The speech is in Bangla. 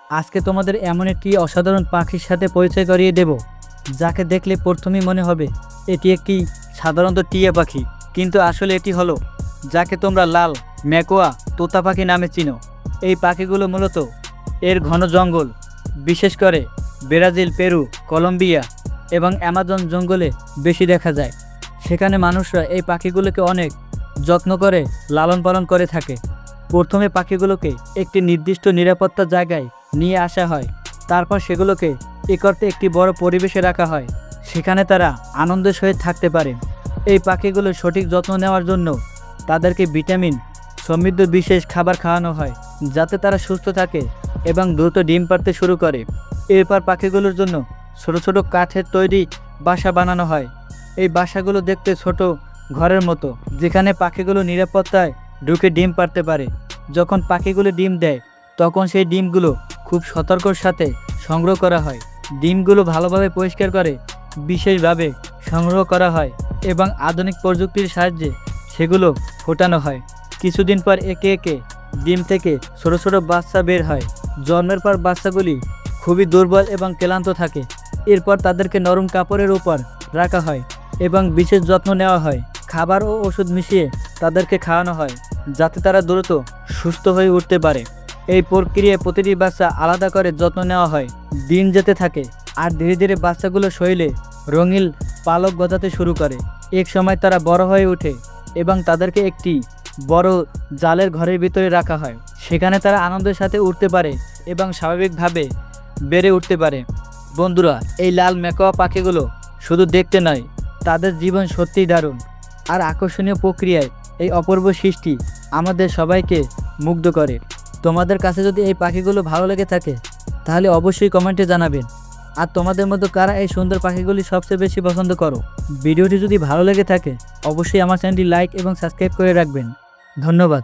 আজকে তোমাদের এমন একটি অসাধারণ পাখির সাথে পরিচয় করিয়ে দেব, যাকে দেখলে প্রথমেই মনে হবে এটি একটি সাধারণত টিয়া পাখি, কিন্তু আসলে এটি হলো যাকে তোমরা লাল ম্যাকোয়া তোতা পাখি নামে চিনো। এই পাখিগুলো মূলত এর ঘন জঙ্গল, বিশেষ করে ব্রাজিল, পেরু, কলম্বিয়া এবং অ্যামাজন জঙ্গলে বেশি দেখা যায়। সেখানে মানুষরা এই পাখিগুলোকে অনেক যত্ন করে লালন পালন করে থাকে। প্রথমে পাখিগুলোকে একটি নির্দিষ্ট নিরাপত্তা জায়গায় নিয়ে আসা হয়, তারপর সেগুলোকে একটি বড় পরিবেশে রাখা হয়, সেখানে তারা আনন্দের সহিত থাকতে পারে। এই পাখিগুলোর সঠিক যত্ন নেওয়ার জন্য তাদেরকে ভিটামিন সমৃদ্ধ বিশেষ খাবার খাওয়ানো হয়, যাতে তারা সুস্থ থাকে এবং দ্রুত ডিম পাড়তে শুরু করে। এরপর পাখিগুলোর জন্য ছোট ছোট কাঠের তৈরি বাসা বানানো হয়। এই বাসাগুলো দেখতে ছোট ঘরের মতো, যেখানে পাখিগুলো নিরাপত্তায় ঢুকে ডিম পাড়তে পারে। যখন পাখিগুলো ডিম দেয়, তখন সেই ডিমগুলো খুব সতর্কর সাথে সংগ্রহ করা হয়। ডিমগুলো ভালোভাবে পরিষ্কার করে বিশেষভাবে সংগ্রহ করা হয় এবং আধুনিক প্রযুক্তির সাহায্যে সেগুলো ফোটানো হয়। কিছুদিন পর একে একে ডিম থেকে ছোট ছোট বাচ্চা বের হয়। জন্মের পর বাচ্চাগুলি খুবই দুর্বল এবং ক্লান্ত থাকে। এরপর তাদেরকে নরম কাপড়ের উপর রাখা হয় এবং বিশেষ যত্ন নেওয়া হয়। খাবার ও ওষুধ মিশিয়ে তাদেরকে খাওয়ানো হয়, যাতে তারা দ্রুত সুস্থ হয়ে উঠতে পারে। এই প্রক্রিয়ায় প্রতিটি বাচ্চা আলাদা করে যত্ন নেওয়া হয়। দিন যেতে থাকে আর ধীরে ধীরে বাচ্চাগুলো শরীরে রঙিন পালক গজাতে শুরু করে। এক সময় তারা বড় হয়ে ওঠে এবং তাদেরকে একটি বড় জালের ঘরের ভিতরে রাখা হয়। সেখানে তারা আনন্দের সাথে উঠতে পারে এবং স্বাভাবিকভাবে বেড়ে উঠতে পারে। বন্ধুরা, এই লাল ম্যাকাও পাখিগুলো শুধু দেখতে নয়, তাদের জীবন সত্যিই দারুণ আর আকর্ষণীয় প্রক্রিয়ায় এই অপূর্ব সৃষ্টি আমাদের সবাইকে মুগ্ধ করে। তোমাদের কাছে যদি এই পাখিগুলো ভালো লেগে থাকে, তাহলে অবশ্যই কমেন্টে জানাবেন। আর তোমাদের মধ্যে কারা এই সুন্দর পাখিগুলি সবচেয়ে বেশি পছন্দ করো? ভিডিওটি যদি ভালো লেগে থাকে, অবশ্যই আমার চ্যানেলটি লাইক এবং সাবস্ক্রাইব করে রাখবেন। ধন্যবাদ।